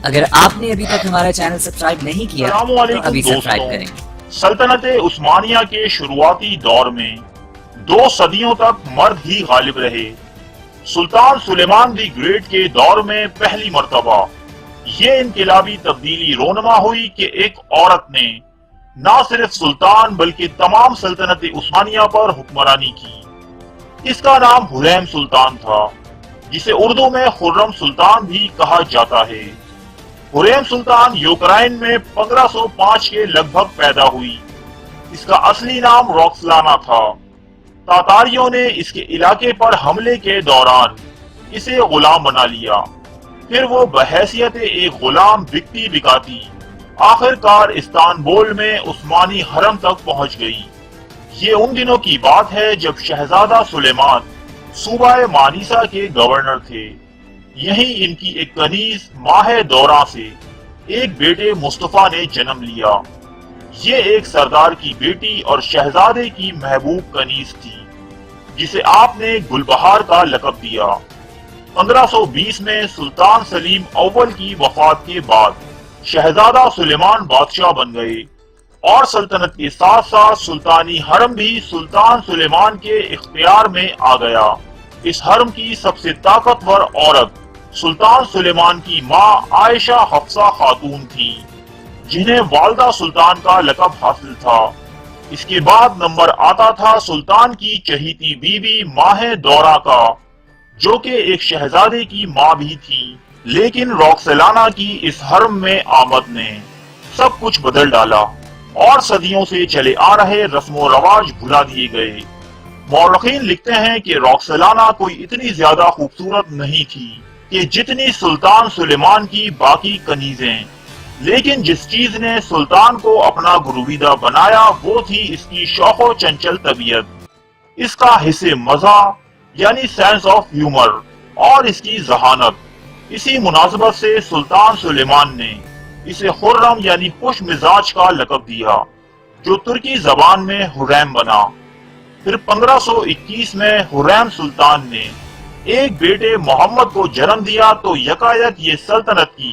اگر آپ نے ابھی تک ہمارا چینل سبسکرائب نہیں کیا السلام تو علیکم ابھی سبسکرائب دوستوں، کریں۔ سلطنت عثمانیہ کے شروعاتی دور میں 2 صدیوں تک مرد ہی غالب رہے۔ سلطان سلیمان دی گریٹ کے دور میں پہلی مرتبہ یہ انقلابی تبدیلی رونما ہوئی کہ ایک عورت نے نہ صرف سلطان بلکہ تمام سلطنت عثمانیہ پر حکمرانی کی۔ اس کا نام حریم سلطان تھا، جسے اردو میں خرم سلطان بھی کہا جاتا ہے۔ حریم سلطان یوکرائن میں 1505 کے لگ بھگ پیدا ہوئی۔ اس کا اصلی نام روکسلانا تھا۔ تاتاریوں نے اس کے علاقے پر حملے کے دوران اسے غلام بنا لیا، پھر وہ بحیثیت ایک غلام بکتی بکاتی آخر کار استانبول میں عثمانی حرم تک پہنچ گئی۔ یہ ان دنوں کی بات ہے جب شہزادہ سلیمان صوبہ مانیسا کے گورنر تھے۔ یہیں ان کی ایک کنیز ماہ دورہ سے ایک بیٹے مصطفیٰ نے جنم لیا۔ یہ ایک سردار کی بیٹی اور شہزادے کی محبوب کنیز تھی، جسے آپ نے گلبہار کا لقب دیا۔ 1520 میں سلطان سلیم اول کی وفات کے بعد شہزادہ سلیمان بادشاہ بن گئے اور سلطنت کے ساتھ ساتھ سلطانی حرم بھی سلطان سلیمان کے اختیار میں آ گیا۔ اس حرم کی سب سے طاقتور عورت سلطان سلیمان کی ماں عائشہ حفصہ خاتون تھی، جنہیں والدہ سلطان کا لقب حاصل تھا۔ اس کے بعد نمبر آتا تھا سلطان کی چہیتی بیوی ماہ دورہ کا، جو کہ ایک شہزادے کی ماں بھی تھی۔ لیکن روکسلانا کی اس حرم میں آمد نے سب کچھ بدل ڈالا اور صدیوں سے چلے آ رہے رسم و رواج بھلا دیے گئے۔ مورخین لکھتے ہیں کہ روکسلانا کوئی اتنی زیادہ خوبصورت نہیں تھی کہ جتنی سلطان سلیمان کی باقی کنیزیں، لیکن جس چیز نے سلطان کو اپنا گرویدہ بنایا وہ تھی اس کی شوق و چنچل طبیعت، اس کا حس مزاح یعنی سینس آف ہیومر اور اس کی ذہانت۔ اسی مناسبت سے سلطان سلیمان نے اسے خرم یعنی خوش مزاج کا لقب دیا، جو ترکی زبان میں حریم بنا۔ پھر 1521 میں حریم سلطان نے ایک بیٹے محمد کو جنم دیا تو یکایک یہ سلطنت کی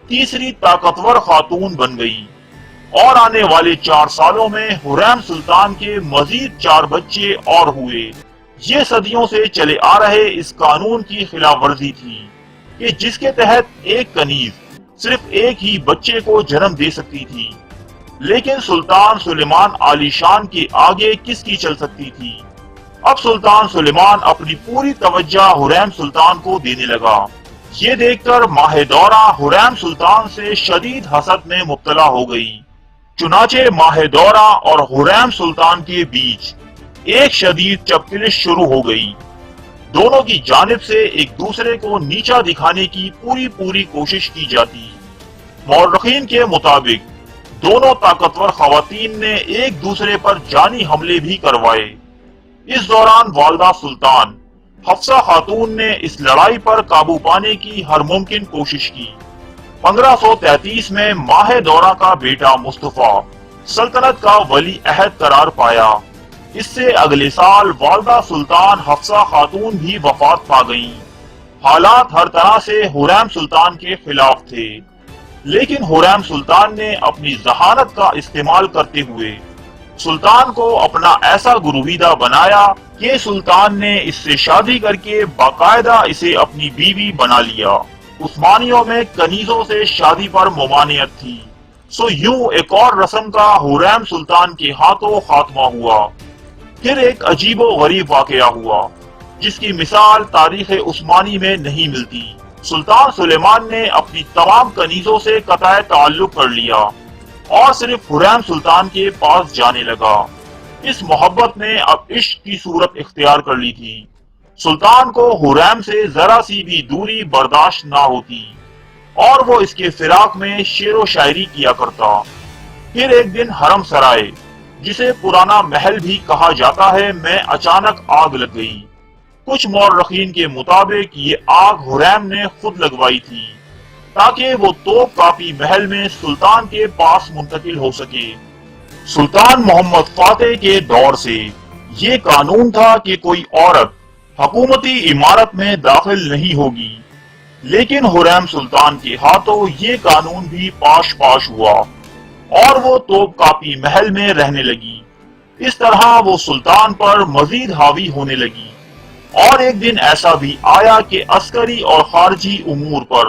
تیسری طاقتور خاتون بن گئی، اور آنے والے 4 سالوں میں حریم سلطان کے مزید 4 بچے اور ہوئے۔ یہ صدیوں سے چلے آ رہے اس قانون کی خلاف ورزی تھی کہ جس کے تحت ایک کنیز صرف ایک ہی بچے کو جنم دے سکتی تھی، لیکن سلطان سلیمان عالی شان کے آگے کس کی چل سکتی تھی۔ اب سلطان سلیمان اپنی پوری توجہ حریم سلطان کو دینے لگا۔ یہ دیکھ کر ماہ دورہ حریم سلطان سے شدید حسد میں مبتلا ہو گئی۔ چنانچہ ماہ دورہ اور حریم سلطان کے بیچ ایک شدید چپکلش شروع ہو گئی۔ دونوں کی جانب سے ایک دوسرے کو نیچا دکھانے کی پوری کوشش کی جاتی۔ مورخین کے مطابق دونوں طاقتور خواتین نے ایک دوسرے پر جانی حملے بھی کروائے۔ اس دوران والدہ سلطان حفصہ خاتون نے اس لڑائی پر قابو پانے کی ہر ممکن کوشش کی۔ 1533 میں ماہ دورہ کا بیٹا مصطفیٰ سلطنت کا ولی عہد قرار پایا۔ اس سے اگلے سال والدہ سلطان حفصہ خاتون بھی وفات پا گئیں۔ حالات ہر طرح سے حریم سلطان کے خلاف تھے، لیکن حریم سلطان نے اپنی ذہانت کا استعمال کرتے ہوئے سلطان کو اپنا ایسا گرویدہ بنایا کہ سلطان نے اس سے شادی کر کے باقاعدہ اسے اپنی بیوی بنا لیا۔ عثمانیوں میں کنیزوں سے شادی پر ممانعت تھی، سو یوں ایک اور رسم کا حریم سلطان کے ہاتھوں خاتمہ ہوا۔ پھر ایک عجیب و غریب واقعہ ہوا جس کی مثال تاریخ عثمانی میں نہیں ملتی۔ سلطان سلیمان نے اپنی تمام کنیزوں سے قطع تعلق کر لیا اور صرف حریم سلطان کے پاس جانے لگا۔ اس محبت نے اب عشق کی صورت اختیار کر لی تھی۔ سلطان کو حریم سے ذرا سی بھی دوری برداشت نہ ہوتی اور وہ اس کے فراق میں شعر و شاعری کیا کرتا۔ پھر ایک دن حرم سرائے، جسے پرانا محل بھی کہا جاتا ہے، میں اچانک آگ لگ گئی۔ کچھ مورخین کے مطابق یہ آگ حریم نے خود لگوائی تھی تاکہ وہ توپ کاپی محل میں سلطان کے پاس منتقل ہو سکے۔ سلطان محمد فاتح کے دور سے یہ قانون تھا کہ کوئی عورت حکومتی عمارت میں داخل نہیں ہوگی۔ لیکن حریم سلطان کے ہاتھوں یہ قانون بھی پاش ہوا اور وہ توپ کاپی محل میں رہنے لگی۔ اس طرح وہ سلطان پر مزید حاوی ہونے لگی، اور ایک دن ایسا بھی آیا کہ عسکری اور خارجی امور پر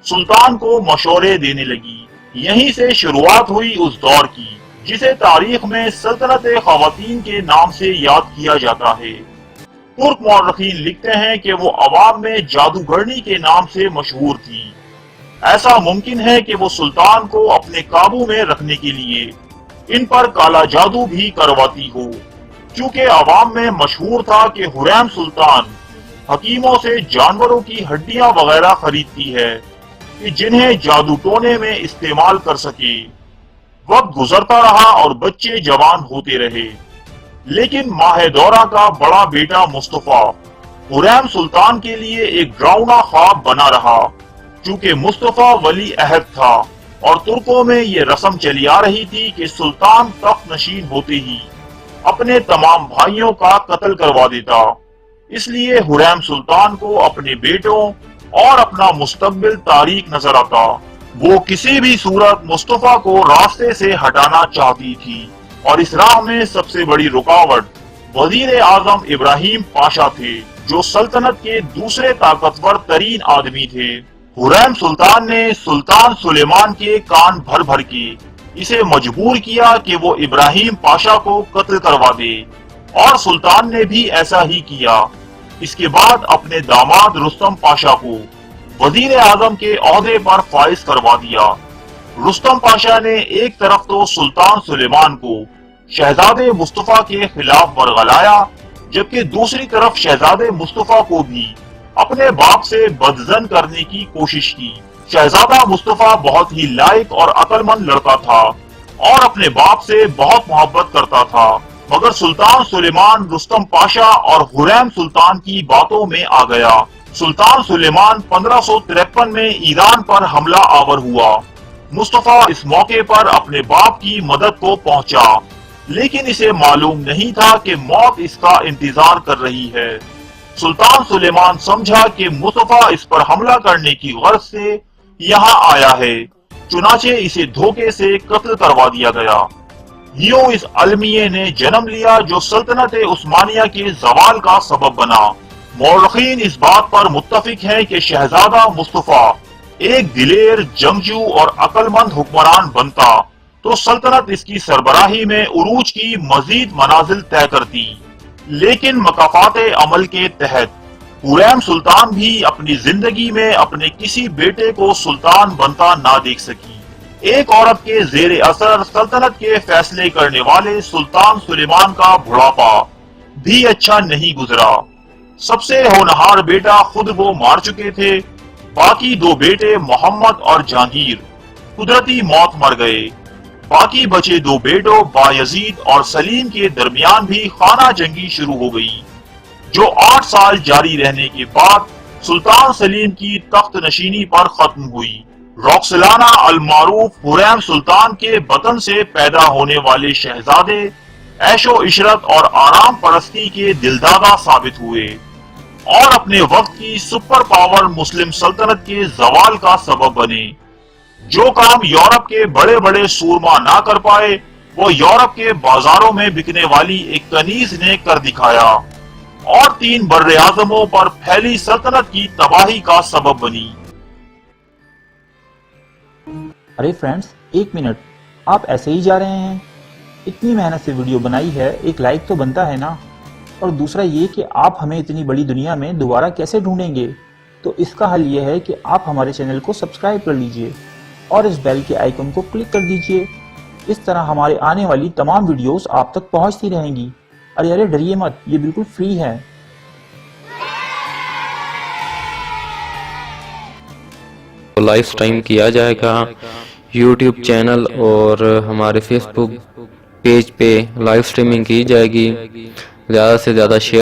سلطان کو مشورے دینے لگی۔ یہیں سے شروعات ہوئی اس دور کی جسے تاریخ میں سلطنت خواتین کے نام سے یاد کیا جاتا ہے۔ ترک مورخین لکھتے ہیں کہ وہ عوام میں جادوگرنی کے نام سے مشہور تھی۔ ایسا ممکن ہے کہ وہ سلطان کو اپنے قابو میں رکھنے کے لیے ان پر کالا جادو بھی کرواتی ہو، چونکہ عوام میں مشہور تھا کہ حریم سلطان حکیموں سے جانوروں کی ہڈیاں وغیرہ خریدتی ہے کہ جنہیں جادو ٹونے میں استعمال کر سکے۔ وقت گزرتا رہا اور بچے جوان ہوتے رہے، لیکن ماہ دورہ کا بڑا بیٹا مصطفیٰ حریم سلطان کے لیے ایک ڈراؤنا خواب بنا رہا، چونکہ مصطفیٰ ولی عہد تھا اور ترکوں میں یہ رسم چلی آ رہی تھی کہ سلطان تخت نشین ہوتے ہی اپنے تمام بھائیوں کا قتل کروا دیتا۔ اس لیے حریم سلطان کو اپنے بیٹوں اور اپنا مستقبل تاریک نظر آتا۔ وہ کسی بھی صورت مصطفیٰ کو راستے سے ہٹانا چاہتی تھی، اور اس راہ میں سب سے بڑی رکاوٹ وزیر اعظم ابراہیم پاشا تھے، جو سلطنت کے دوسرے طاقتور ترین آدمی تھے۔ حریم سلطان نے سلطان سلیمان کے کان بھر بھر کے اسے مجبور کیا کہ وہ ابراہیم پاشا کو قتل کروا دے، اور سلطان نے بھی ایسا ہی کیا۔ اس کے بعد اپنے داماد رستم پاشا کو وزیر اعظم کے عہدے پر فائز کروا دیا۔ رستم پاشا نے ایک طرف تو سلطان سلیمان کو شہزادے مصطفیٰ کے خلاف ورغلایا، جبکہ دوسری طرف شہزادے مصطفیٰ کو بھی اپنے باپ سے بدظن کرنے کی کوشش کی۔ شہزادہ مصطفیٰ بہت ہی لائق اور عقل مند لڑکا تھا اور اپنے باپ سے بہت محبت کرتا تھا، مگر سلطان سلیمان رستم پاشا اور حریم سلطان کی باتوں میں آ گیا۔ سلطان سلیمان 1553 میں ایران پر حملہ آور ہوا۔ مصطفیٰ اس موقع پر اپنے باپ کی مدد کو پہنچا، لیکن اسے معلوم نہیں تھا کہ موت اس کا انتظار کر رہی ہے۔ سلطان سلیمان سمجھا کہ مصطفیٰ اس پر حملہ کرنے کی غرض سے یہاں آیا ہے، چنانچہ اسے دھوکے سے قتل کروا دیا گیا۔ یوں اس المیہ نے جنم لیا جو سلطنت عثمانیہ کے زوال کا سبب بنا۔ مورخین اس بات پر متفق ہیں کہ شہزادہ مصطفیٰ ایک دلیر، جنگجو اور عقل مند حکمران بنتا تو سلطنت اس کی سربراہی میں عروج کی مزید منازل طے کرتی، لیکن مکافات عمل کے تحت حریم سلطان بھی اپنی زندگی میں اپنے کسی بیٹے کو سلطان بنتا نہ دیکھ سکی۔ ایک عورت کے زیر اثر سلطنت کے فیصلے کرنے والے سلطان سلیمان کا بڑھاپا بھی اچھا نہیں گزرا۔ سب سے ہونہار بیٹا خود وہ مار چکے تھے، باقی دو بیٹے محمد اور جہانگیر قدرتی موت مر گئے۔ باقی بچے دو بیٹوں بایزید اور سلیم کے درمیان بھی خانہ جنگی شروع ہو گئی، جو 8 سال جاری رہنے کے بعد سلطان سلیم کی تخت نشینی پر ختم ہوئی۔ روکسلانہ المعروف حریم سلطان کے بطن سے پیدا ہونے والے شہزادے عیش و عشرت اور آرام پرستی کے دلدادہ ثابت ہوئے، اور اپنے وقت کی سپر پاور مسلم سلطنت کے زوال کا سبب بنے۔ جو کام یورپ کے بڑے بڑے سورما نہ کر پائے، وہ یورپ کے بازاروں میں بکنے والی ایک کنیز نے کر دکھایا، اور 3 بر اعظموں پر پھیلی سلطنت کی تباہی کا سبب بنی۔ ارے فرینڈز، 1 منٹ، آپ ایسے ہی جا رہے ہیں؟ اتنی محنت سے ویڈیو بنائی ہے، ایک لائک تو بنتا ہے نا؟ اور دوسرا یہ کہ آپ ہمیں اتنی بڑی دنیا میں دوبارہ کیسے ڈھونڈیں گے؟ تو اس کا حل یہ ہے کہ آپ ہمارے چینل کو سبسکرائب کر لیجئے اور اس بیل کے آئیکن کو کلک کر دیجئے۔ اس طرح ہمارے آنے والی تمام ویڈیوز آپ تک پہنچتی رہیں گی۔ ارے ڈریے مت، یہ بالکل فری ہے۔ لائیو سٹریم کیا جائے گا یوٹیوب چینل اور ہمارے فیس بک پیج پہ لائیو سٹریمنگ کی جائے گی۔ زیادہ سے زیادہ شیئر